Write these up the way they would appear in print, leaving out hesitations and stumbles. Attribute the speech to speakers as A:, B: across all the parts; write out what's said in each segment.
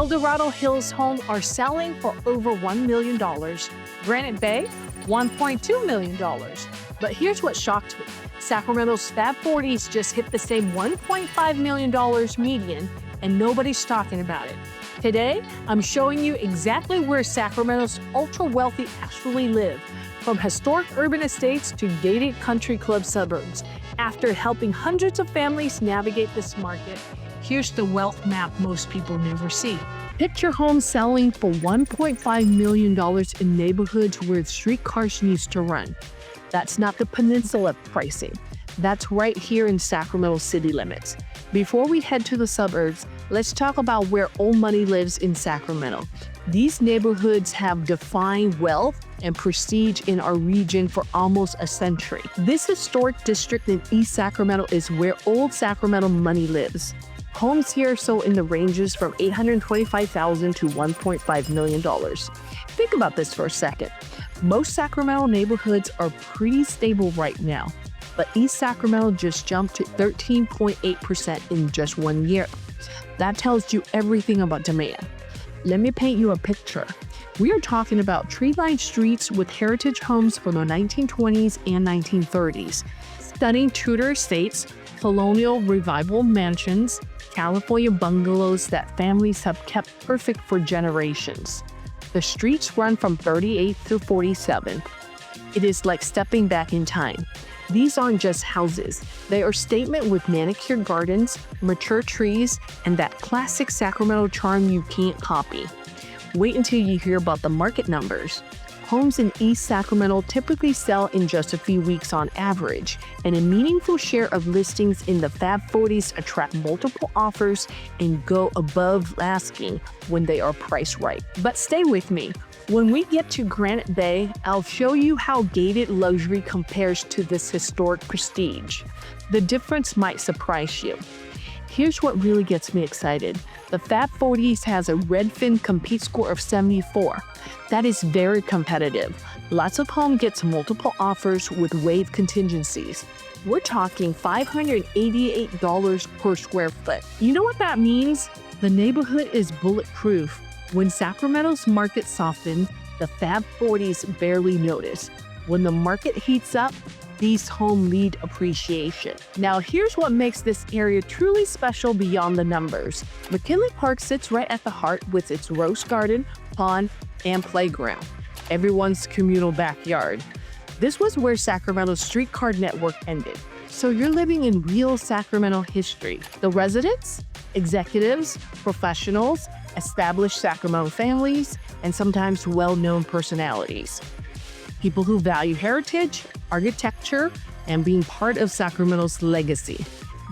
A: Dorado Hills homes are selling for over $1 million. Granite Bay, $1.2 million. But here's what shocked me. Sacramento's Fab 40s just hit the same $1.5 million median, and nobody's talking about it. Today, I'm showing you exactly where Sacramento's ultra-wealthy actually live, from historic urban estates to gated country club suburbs. After helping hundreds of families navigate this market, here's the wealth map most people never see. Picture homes selling for $1.5 million in neighborhoods where streetcars used to run. That's not the peninsula pricing. That's right here in Sacramento city limits. Before we head to the suburbs, let's talk about where old money lives in Sacramento. These neighborhoods have defined wealth and prestige in our region for almost a century. This historic district in East Sacramento is where old Sacramento money lives. Homes here sold in the ranges from $825,000 to $1.5 million. Think about this for a second. Most Sacramento neighborhoods are pretty stable right now, but East Sacramento just jumped to 13.8% in just 1 year. That tells you everything about demand. Let me paint you a picture. We are talking about tree-lined streets with heritage homes from the 1920s and 1930s, stunning Tudor estates, colonial revival mansions, California bungalows that families have kept perfect for generations. The streets run from 38th to 47th. It is like stepping back in time. These aren't just houses. They are statement with manicured gardens, mature trees, and that classic Sacramento charm you can't copy. Wait until you hear about the market numbers. Homes in East Sacramento typically sell in just a few weeks on average, and a meaningful share of listings in the Fab 40s attract multiple offers and go above asking when they are priced right. But stay with me. When we get to Granite Bay, I'll show you how gated luxury compares to this historic prestige. The difference might surprise you. Here's what really gets me excited. The Fab 40s has a Redfin Compete score of 74. That is very competitive. Lots of home gets multiple offers with waived contingencies. We're talking $588 per square foot. You know what that means? The neighborhood is bulletproof. When Sacramento's market softens, the Fab 40s barely notice. When the market heats up, these homes lead appreciation. Now, here's what makes this area truly special beyond the numbers. McKinley Park sits right at the heart with its rose garden, pond, and playground, everyone's communal backyard. This was where Sacramento's streetcar network ended. So you're living in real Sacramento history. The residents, executives, professionals, established Sacramento families, and sometimes well-known personalities. People who value heritage, architecture, and being part of Sacramento's legacy.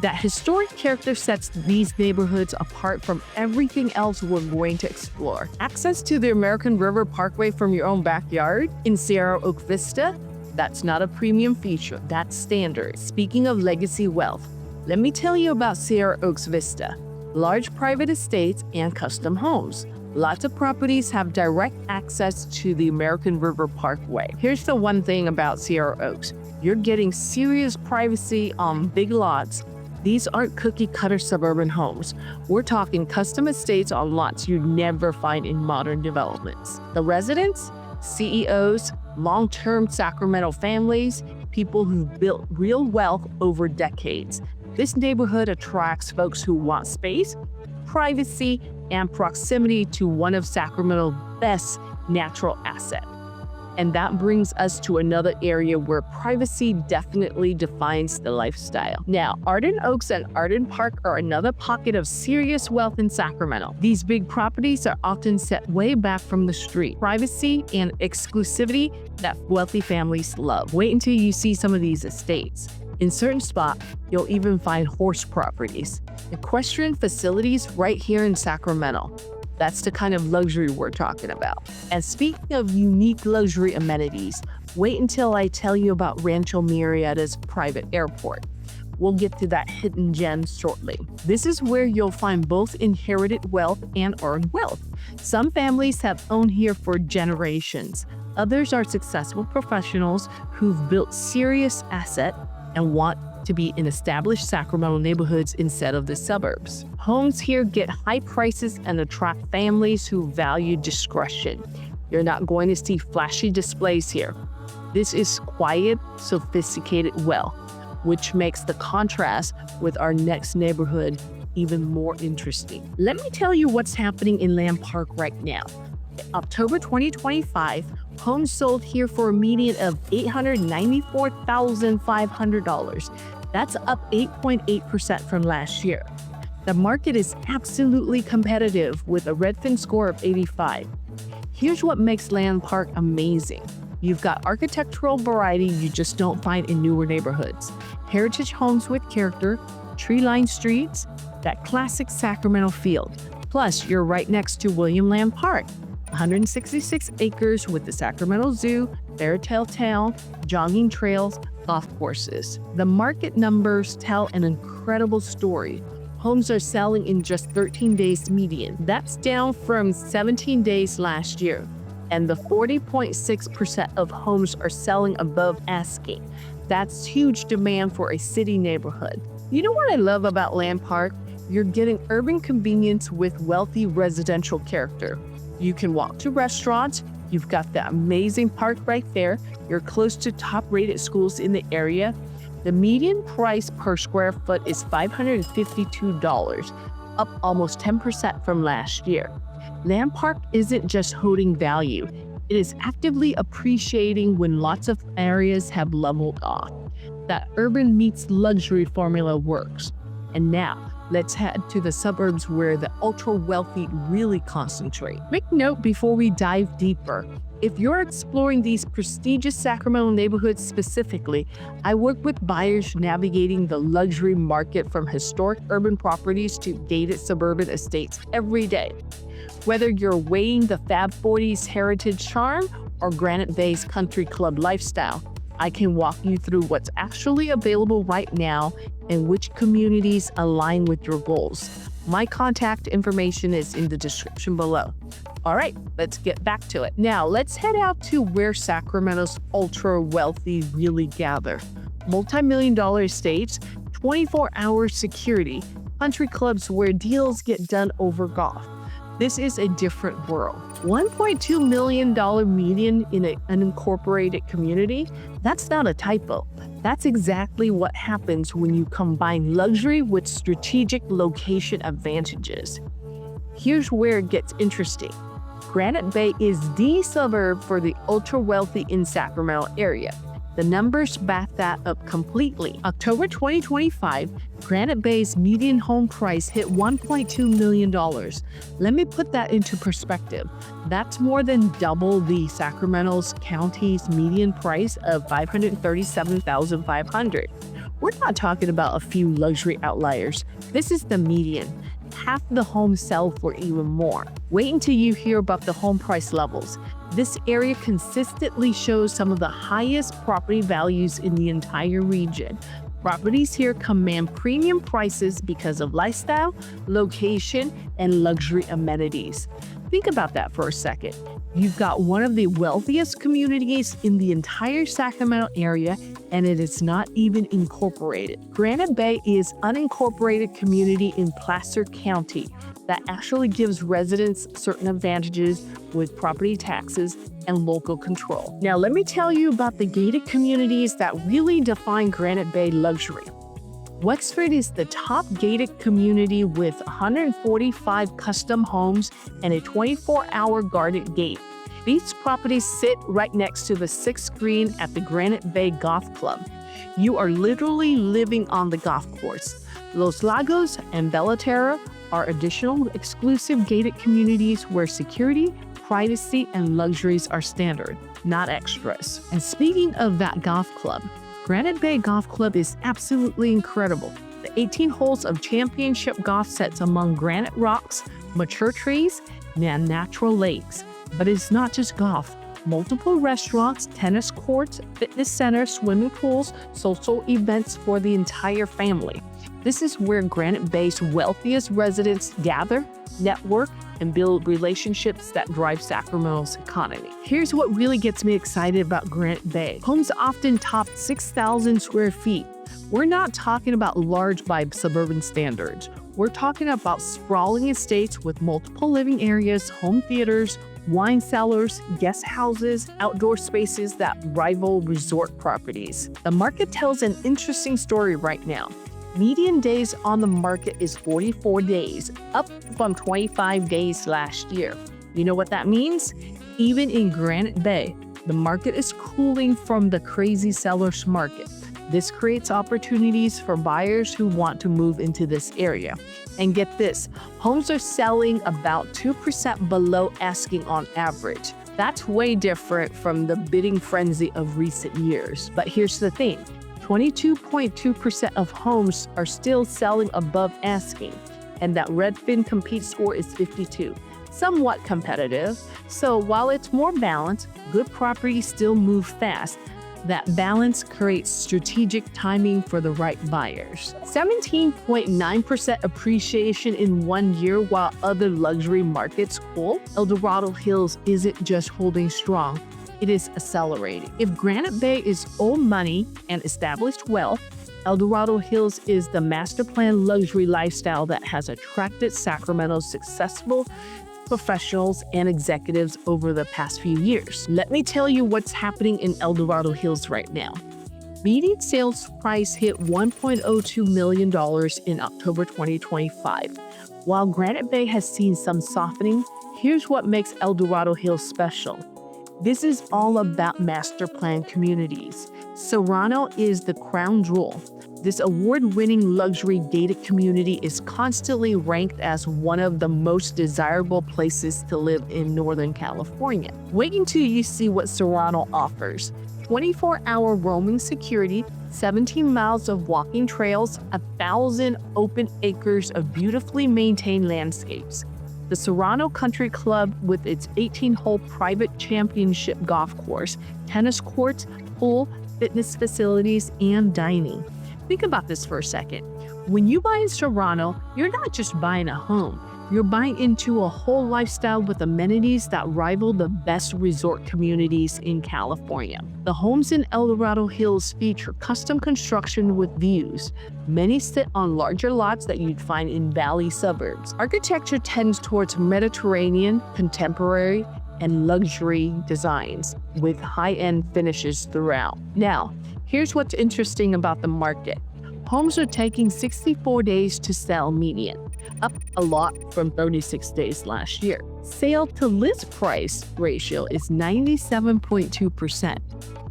A: That historic character sets these neighborhoods apart from everything else we're going to explore. Access to the American River Parkway from your own backyard in Sierra Oak Vista? That's not a premium feature, that's standard. Speaking of legacy wealth, let me tell you about Sierra Oaks Vista. Large private estates and custom homes. Lots of properties have direct access to the American River Parkway. Here's the one thing about Sierra Oaks. You're getting serious privacy on big lots. These aren't cookie-cutter suburban homes. We're talking custom estates on lots you'd never find in modern developments. The residents, CEOs, long-term Sacramento families, people who've built real wealth over decades. This neighborhood attracts folks who want space, privacy, and proximity to one of Sacramento's best natural assets. And that brings us to another area where privacy definitely defines the lifestyle. Now, Arden Oaks and Arden Park are another pocket of serious wealth in Sacramento. These big properties are often set way back from the street. Privacy and exclusivity that wealthy families love. Wait until you see some of these estates. In certain spots, you'll even find horse properties. Equestrian facilities right here in Sacramento. That's the kind of luxury we're talking about. And speaking of unique luxury amenities, wait until I tell you about Rancho Murieta's private airport. We'll get to that hidden gem shortly. This is where you'll find both inherited wealth and earned wealth. Some families have owned here for generations. Others are successful professionals who've built serious asset and want to be in established Sacramento neighborhoods instead of the suburbs. Homes here get high prices and attract families who value discretion. You're not going to see flashy displays here. This is quiet, sophisticated wealth, which makes the contrast with our next neighborhood even more interesting. Let me tell you what's happening in Land Park right now. October 2025, homes sold here for a median of $894,500. That's up 8.8% from last year. The market is absolutely competitive with a Redfin score of 85. Here's what makes Land Park amazing. You've got architectural variety you just don't find in newer neighborhoods. Heritage homes with character, tree-lined streets, that classic Sacramento feel. Plus, you're right next to William Land Park, 166 acres with the Sacramento Zoo, Fairytale Town, jogging trails, golf courses. The market numbers tell an incredible story. Homes are selling in just 13 days median. That's down from 17 days last year. And the 40.6% of homes are selling above asking. That's huge demand for a city neighborhood. You know what I love about Land Park? You're getting urban convenience with wealthy residential character. You can walk to restaurants. You've got the amazing park right there. You're close to top-rated schools in the area. The median price per square foot is $552, up almost 10% from last year. Land Park isn't just holding value. It is actively appreciating when lots of areas have leveled off. That urban meets luxury formula works. And now, let's head to the suburbs where the ultra-wealthy really concentrate. Quick note before we dive deeper. If you're exploring these prestigious Sacramento neighborhoods specifically, I work with buyers navigating the luxury market from historic urban properties to gated suburban estates every day. Whether you're weighing the Fab 40's heritage charm or Granite Bay's country club lifestyle, I can walk you through what's actually available right now and which communities align with your goals. My contact information is in the description below. All right, let's get back to it. Now, let's head out to where Sacramento's ultra-wealthy really gather. Multi-million-dollar estates, 24-hour security, country clubs where deals get done over golf. This is a different world. $1.2 million median in an unincorporated community? That's not a typo. That's exactly what happens when you combine luxury with strategic location advantages. Here's where it gets interesting. Granite Bay is the suburb for the ultra-wealthy in Sacramento area. The numbers back that up completely. October 2025, Granite Bay's median home price hit $1.2 million. Let me put that into perspective. That's more than double the Sacramento County's median price of $537,500. We're not talking about a few luxury outliers. This is the median. Half the homes sell for even more. Wait until you hear about the home price levels. This area consistently shows some of the highest property values in the entire region. Properties here command premium prices because of lifestyle, location, and luxury amenities. Think about that for a second. You've got one of the wealthiest communities in the entire Sacramento area, and it is not even incorporated. Granite Bay is an unincorporated community in Placer County that actually gives residents certain advantages with property taxes and local control. Now, let me tell you about the gated communities that really define Granite Bay luxury. Wexford is the top gated community with 145 custom homes and a 24-hour guarded gate. These properties sit right next to the 6th green at the Granite Bay Golf Club. You are literally living on the golf course. Los Lagos and Bella Terra are additional exclusive gated communities where security, privacy, and luxuries are standard, not extras. And speaking of that golf club, Granite Bay Golf Club is absolutely incredible. The 18 holes of championship golf sets among granite rocks, mature trees, and natural lakes. But it's not just golf. Multiple restaurants, tennis courts, fitness centers, swimming pools, social events for the entire family. This is where Granite Bay's wealthiest residents gather, network, and build relationships that drive Sacramento's economy. Here's what really gets me excited about Granite Bay. Homes often top 6,000 square feet. We're not talking about large by suburban standards. We're talking about sprawling estates with multiple living areas, home theaters, wine cellars, guest houses, outdoor spaces that rival resort properties. The market tells an interesting story right now. Median days on the market is 44 days, up from 25 days last year. You know what that means? Even in Granite Bay, the market is cooling from the crazy seller's market. This creates opportunities for buyers who want to move into this area. And get this, homes are selling about 2% below asking on average. That's way different from the bidding frenzy of recent years. But here's the thing, 22.2% of homes are still selling above asking, and that Redfin Compete score is 52. Somewhat competitive, so while it's more balanced, good properties still move fast. That balance creates strategic timing for the right buyers. 17.9% appreciation in 1 year while other luxury markets cool. Dorado Hills isn't just holding strong, it is accelerating. If Granite Bay is old money and established wealth, Dorado Hills is the master plan luxury lifestyle that has attracted Sacramento's successful professionals and executives over the past few years. Let me tell you what's happening in Dorado Hills right now. Median sales price hit $1.02 million in October 2025. While Granite Bay has seen some softening, here's what makes Dorado Hills special. This is all about master plan communities. Serrano is the crown jewel. This award-winning luxury gated community is constantly ranked as one of the most desirable places to live in Northern California. Wait until you see what Serrano offers. 24-hour roaming security, 17 miles of walking trails, 1,000 open acres of beautifully maintained landscapes. The Serrano Country Club with its 18-hole private championship golf course, tennis courts, pool, fitness facilities, and dining. Think about this for a second. When you buy in Serrano, you're not just buying a home. You're buying into a whole lifestyle with amenities that rival the best resort communities in California. The homes in Dorado Hills feature custom construction with views. Many sit on larger lots that you'd find in valley suburbs. Architecture tends towards Mediterranean, contemporary, and luxury designs with high-end finishes throughout. Now, here's what's interesting about the market. Homes are taking 64 days to sell median, up a lot from 36 days last year. Sale to list price ratio is 97.2%.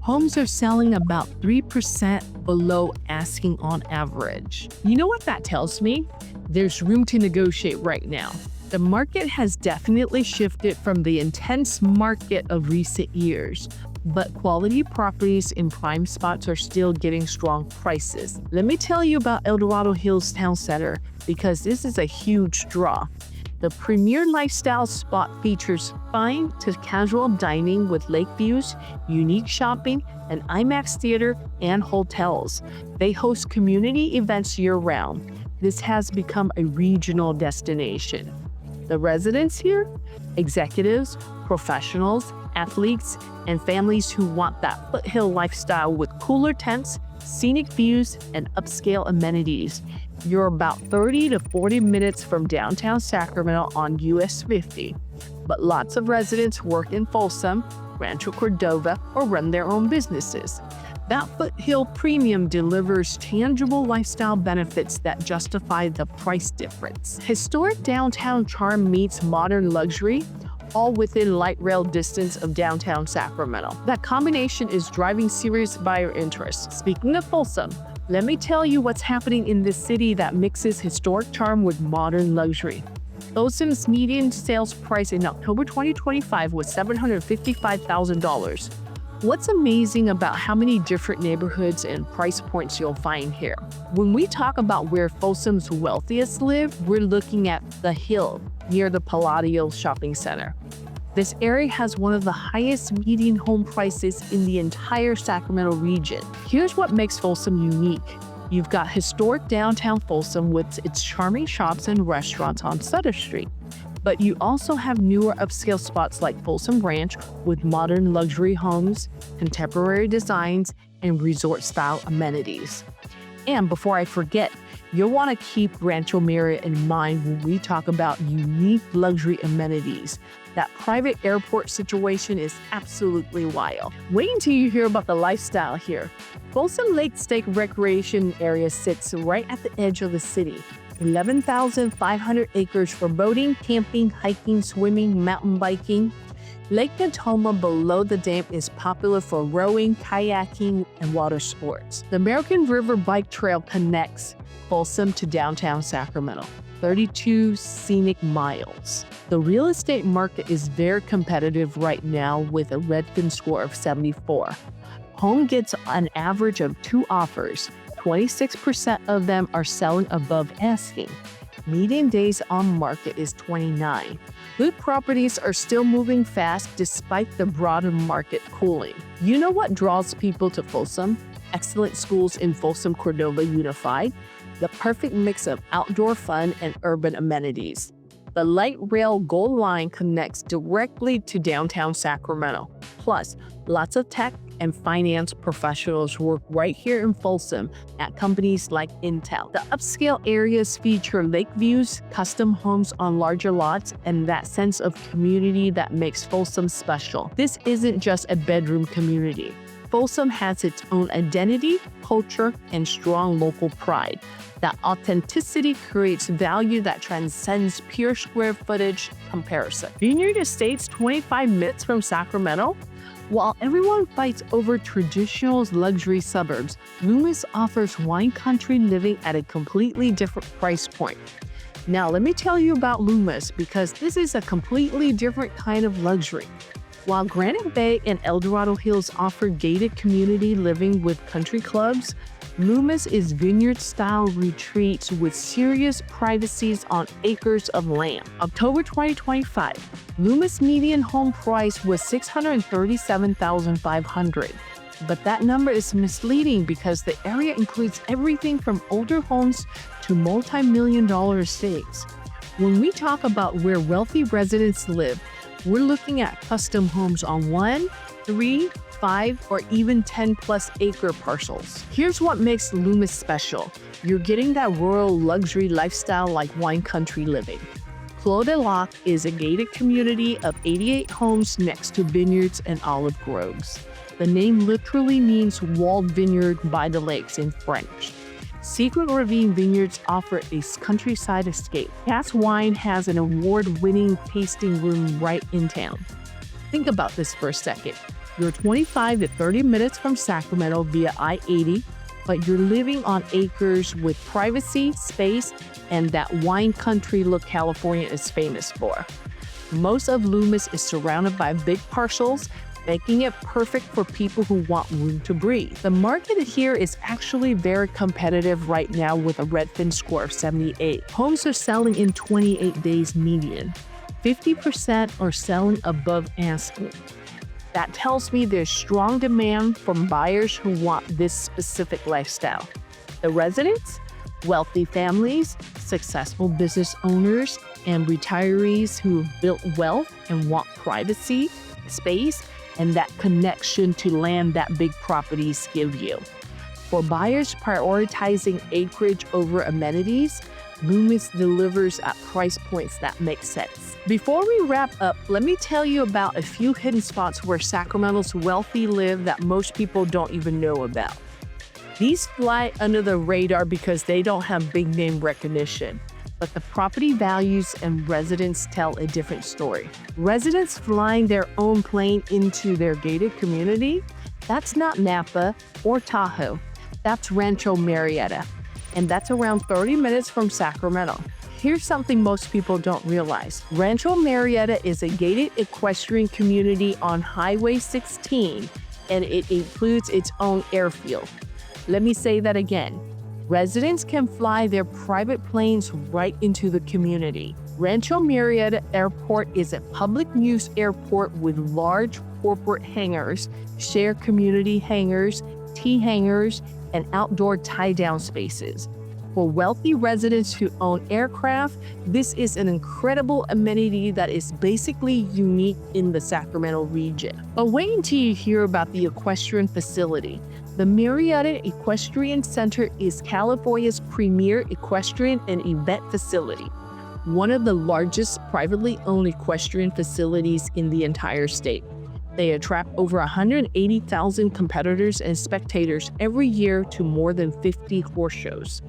A: Homes are selling about 3% below asking on average. You know what that tells me? There's room to negotiate right now. The market has definitely shifted from the intense market of recent years, but quality properties in prime spots are still getting strong prices. Let me tell you about Dorado Hills Town Center because this is a huge draw. The premier lifestyle spot features fine to casual dining with lake views, unique shopping, an IMAX theater, and hotels. They host community events year-round. This has become a regional destination. The residents here? Executives, professionals, athletes, and families who want that foothill lifestyle with cooler tents, scenic views, and upscale amenities. You're about 30 to 40 minutes from downtown Sacramento on US 50, but lots of residents work in Folsom, Rancho Cordova, or run their own businesses. That foothill premium delivers tangible lifestyle benefits that justify the price difference. Historic downtown charm meets modern luxury, all within light rail distance of downtown Sacramento. That combination is driving serious buyer interest. Speaking of Folsom, let me tell you what's happening in this city that mixes historic charm with modern luxury. Folsom's median sales price in October 2025 was $755,000. What's amazing about how many different neighborhoods and price points you'll find here? When we talk about where Folsom's wealthiest live, we're looking at The Hill, near the Palladio Shopping Center. This area has one of the highest median home prices in the entire Sacramento region. Here's what makes Folsom unique. You've got historic downtown Folsom with its charming shops and restaurants on Sutter Street. But you also have newer upscale spots like Folsom Ranch with modern luxury homes, contemporary designs, and resort-style amenities. And before I forget, you'll want to keep Rancho Murieta in mind when we talk about unique luxury amenities. That private airport situation is absolutely wild. Wait until you hear about the lifestyle here. Folsom Lake State Recreation Area sits right at the edge of the city. 11,500 acres for boating, camping, hiking, swimming, mountain biking. Lake Natoma below the dam is popular for rowing, kayaking, and water sports. The American River Bike Trail connects Folsom to downtown Sacramento, 32 scenic miles. The real estate market is very competitive right now with a Redfin score of 74. Home gets an average of 2 offers. 26% of them are selling above asking. Median days on market is 29. Good properties are still moving fast despite the broader market cooling. You know what draws people to Folsom? Excellent schools in Folsom Cordova Unified, the perfect mix of outdoor fun and urban amenities. The light rail Gold Line connects directly to downtown Sacramento. Plus, lots of tech and finance professionals work right here in Folsom at companies like Intel. The upscale areas feature lake views, custom homes on larger lots, and that sense of community that makes Folsom special. This isn't just a bedroom community. Folsom has its own identity, culture, and strong local pride. That authenticity creates value that transcends pure square footage comparison. Vineyard Estates, 25 minutes from Sacramento. While everyone fights over traditional luxury suburbs, Loomis offers wine country living at a completely different price point. Now, let me tell you about Loomis because this is a completely different kind of luxury. While Granite Bay and Dorado Hills offer gated community living with country clubs, Loomis is vineyard-style retreats with serious privacies on acres of land. October 2025, Loomis median home price was $637,500. But that number is misleading because the area includes everything from older homes to multi-million-dollar estates. When we talk about where wealthy residents live, we're looking at custom homes on 1, 3, 5, or even 10-plus acre parcels. Here's what makes Loomis special. You're getting that rural luxury lifestyle like wine country living. Clos de Lac is a gated community of 88 homes next to vineyards and olive groves. The name literally means walled vineyard by the lakes in French. Secret Ravine Vineyards offer a countryside escape. Cask Wine has an award-winning tasting room right in town. Think about this for a second. You're 25 to 30 minutes from Sacramento via I-80, but you're living on acres with privacy, space, and that wine country look California is famous for. Most of Loomis is surrounded by big parcels, making it perfect for people who want room to breathe. The market here is actually very competitive right now with a Redfin score of 78. Homes are selling in 28 days median. 50% are selling above asking. That tells me there's strong demand from buyers who want this specific lifestyle. The residents? Wealthy families, successful business owners, and retirees who've built wealth and want privacy, space, and that connection to land that big properties give you. For buyers prioritizing acreage over amenities, Loomis delivers at price points that make sense. Before we wrap up, let me tell you about a few hidden spots where Sacramento's wealthy live that most people don't even know about. These fly under the radar because they don't have big name recognition, but the property values and residents tell a different story. Residents flying their own plane into their gated community? That's not Napa or Tahoe. That's Rancho Murieta, and that's around 30 minutes from Sacramento. Here's something most people don't realize. Rancho Murieta is a gated equestrian community on Highway 16, and it includes its own airfield. Let me say that again. Residents can fly their private planes right into the community. Rancho Murieta Airport is a public-use airport with large corporate hangars, shared community hangars, T hangars, and outdoor tie-down spaces. For wealthy residents who own aircraft, this is an incredible amenity that is basically unique in the Sacramento region. But wait until you hear about the equestrian facility. The Murieta Equestrian Center is California's premier equestrian and event facility, one of the largest privately owned equestrian facilities in the entire state. They attract over 180,000 competitors and spectators every year to more than 50 horse shows.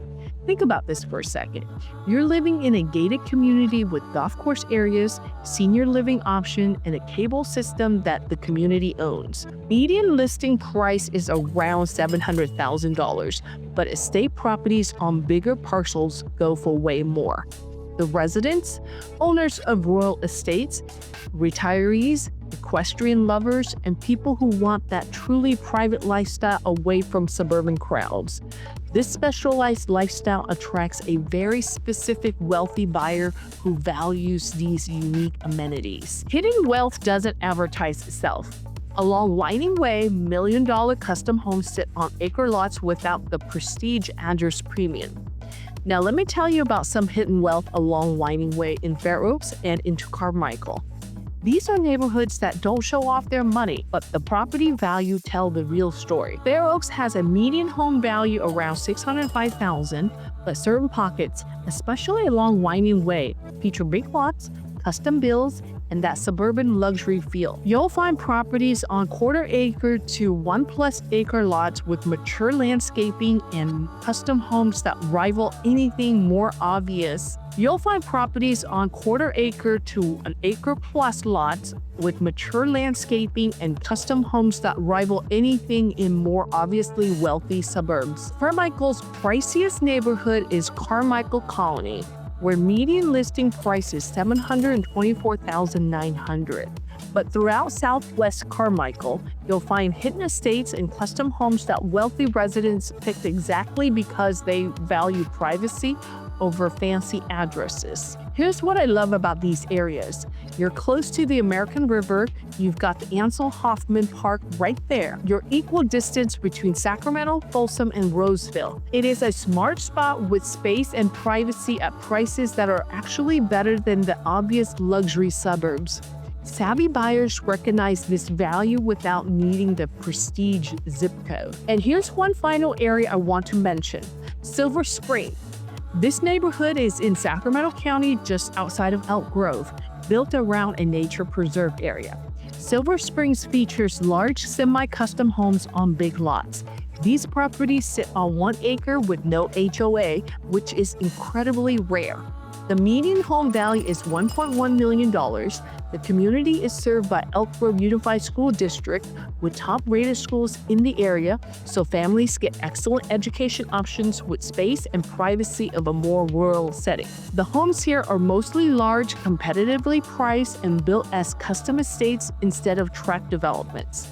A: Think about this for a second. You're living in a gated community with golf course areas, senior living option, and a cable system that the community owns. Median listing price is around $700,000, but estate properties on bigger parcels go for way more. The residents, owners of royal estates, retirees, equestrian lovers, and people who want that truly private lifestyle away from suburban crowds. This specialized lifestyle attracts a very specific wealthy buyer who values these unique amenities. Hidden wealth doesn't advertise itself. Along Winding Way, million-dollar custom homes sit on acre lots without the prestige address premium. Now let me tell you about some hidden wealth along Winding Way in Fair Oaks and into Carmichael. These are neighborhoods that don't show off their money, but the property value tell the real story. Fair Oaks has a median home value around $605,000, but certain pockets, especially along Winding Way, feature big lots, custom builds, and that suburban luxury feel. You'll find properties on quarter-acre to 1+ acre lots with mature landscaping and custom homes that rival anything more obvious. You'll find properties on quarter-acre to an acre-plus lots with mature landscaping and custom homes that rival anything in more obviously wealthy suburbs. Carmichael's priciest neighborhood is Carmichael Colony, where median listing price is $724,900. But throughout Southwest Carmichael, you'll find hidden estates and custom homes that wealthy residents picked exactly because they value privacy over fancy addresses. Here's what I love about these areas. You're close to the American River, you've got the Ansel Hoffman Park right there. You're equal distance between Sacramento, Folsom, and Roseville. It is a smart spot with space and privacy at prices that are actually better than the obvious luxury suburbs. Savvy buyers recognize this value without needing the prestige zip code. And here's one final area I want to mention, Silver Spring. This neighborhood is in Sacramento County, just outside of Elk Grove, built around a nature preserve area. Silver Springs features large semi-custom homes on big lots. These properties sit on 1 acre with no HOA, which is incredibly rare. The median home value is $1.1 million. The community is served by Elk Grove Unified School District with top-rated schools in the area, so families get excellent education options with space and privacy of a more rural setting. The homes here are mostly large, competitively priced, and built as custom estates instead of tract developments.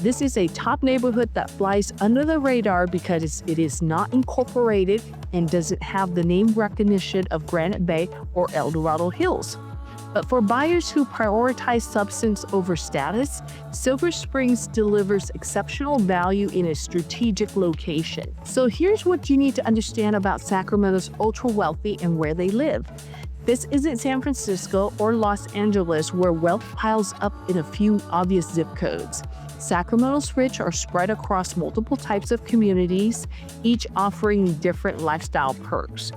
A: This is a top neighborhood that flies under the radar because it is not incorporated and doesn't have the name recognition of Granite Bay or Dorado Hills. But for buyers who prioritize substance over status, Silver Springs delivers exceptional value in a strategic location. So here's what you need to understand about Sacramento's ultra-wealthy and where they live. This isn't San Francisco or Los Angeles where wealth piles up in a few obvious zip codes. Sacramento's rich are spread across multiple types of communities, each offering different lifestyle perks.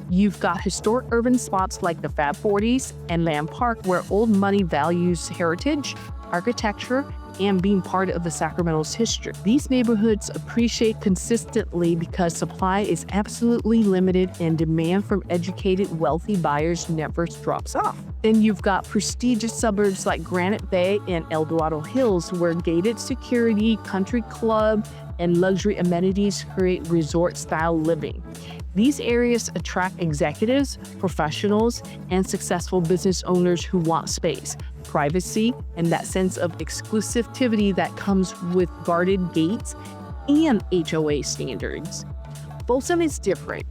A: You've got historic urban spots like the Fab 40s and Land Park where old money values heritage, architecture, and being part of the Sacramento's history. These neighborhoods appreciate consistently because supply is absolutely limited and demand from educated, wealthy buyers never drops off. Then you've got prestigious suburbs like Granite Bay and Dorado Hills where gated security, country club, and luxury amenities create resort-style living. These areas attract executives, professionals, and successful business owners who want space, privacy, and that sense of exclusivity that comes with guarded gates and HOA standards. Folsom is different.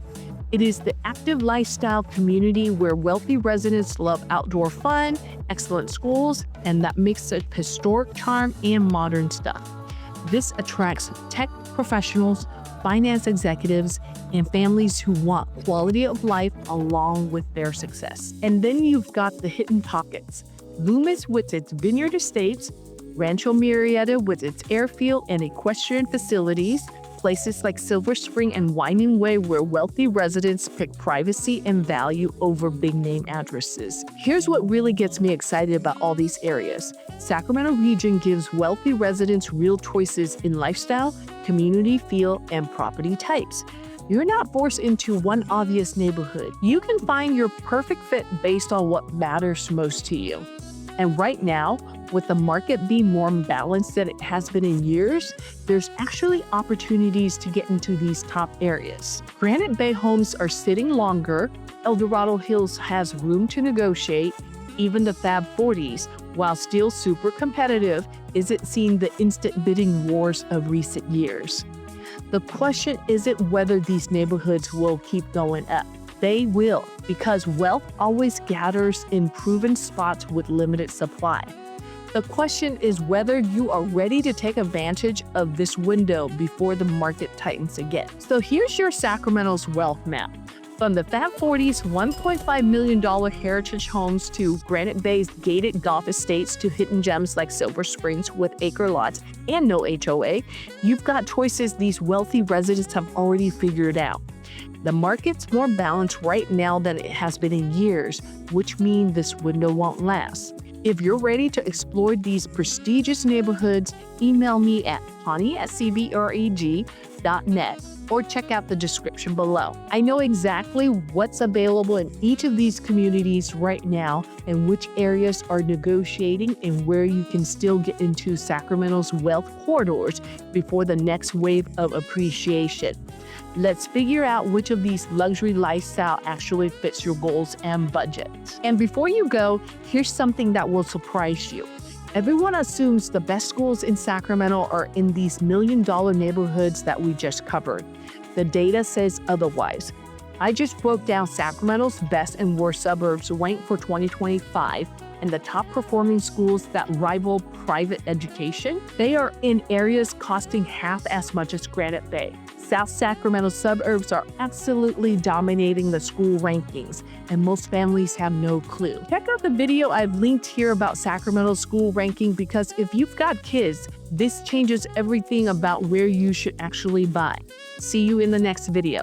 A: It is the active lifestyle community where wealthy residents love outdoor fun, excellent schools, and that mix of historic charm and modern stuff. This attracts tech professionals, finance executives, and families who want quality of life along with their success. And then you've got the hidden pockets. Loomis with its vineyard estates, Rancho Murieta with its airfield and equestrian facilities, places like Silver Spring and Winding Way where wealthy residents pick privacy and value over big-name addresses. Here's what really gets me excited about all these areas. Sacramento region gives wealthy residents real choices in lifestyle, community feel, and property types. You're not forced into one obvious neighborhood. You can find your perfect fit based on what matters most to you. And right now, with the market being more balanced than it has been in years, there's actually opportunities to get into these top areas. Granite Bay homes are sitting longer, Dorado Hills has room to negotiate, even the Fab 40s, while still super competitive, isn't seeing the instant bidding wars of recent years. The question isn't whether these neighborhoods will keep going up. They will, because wealth always gathers in proven spots with limited supply. The question is whether you are ready to take advantage of this window before the market tightens again. So here's your Sacramento's wealth map. From the Fab 40's $1.5 million heritage homes to Granite Bay's gated golf estates to hidden gems like Silver Springs with acre lots and no HOA, you've got choices these wealthy residents have already figured out. The market's more balanced right now than it has been in years, which means this window won't last. If you're ready to explore these prestigious neighborhoods, email me at connie@cbreg.net or check out the description below. I know exactly what's available in each of these communities right now and which areas are negotiating and where you can still get into Sacramento's wealth corridors before the next wave of appreciation. Let's figure out which of these luxury lifestyle actually fits your goals and budget. And before you go, here's something that will surprise you. Everyone assumes the best schools in Sacramento are in these million-dollar neighborhoods that we just covered. The data says otherwise. I just broke down Sacramento's best and worst suburbs ranked for 2025 and the top performing schools that rival private education. They are in areas costing half as much as Granite Bay. South Sacramento suburbs are absolutely dominating the school rankings, and most families have no clue. Check out the video I've linked here about Sacramento school ranking because if you've got kids, this changes everything about where you should actually buy. See you in the next video.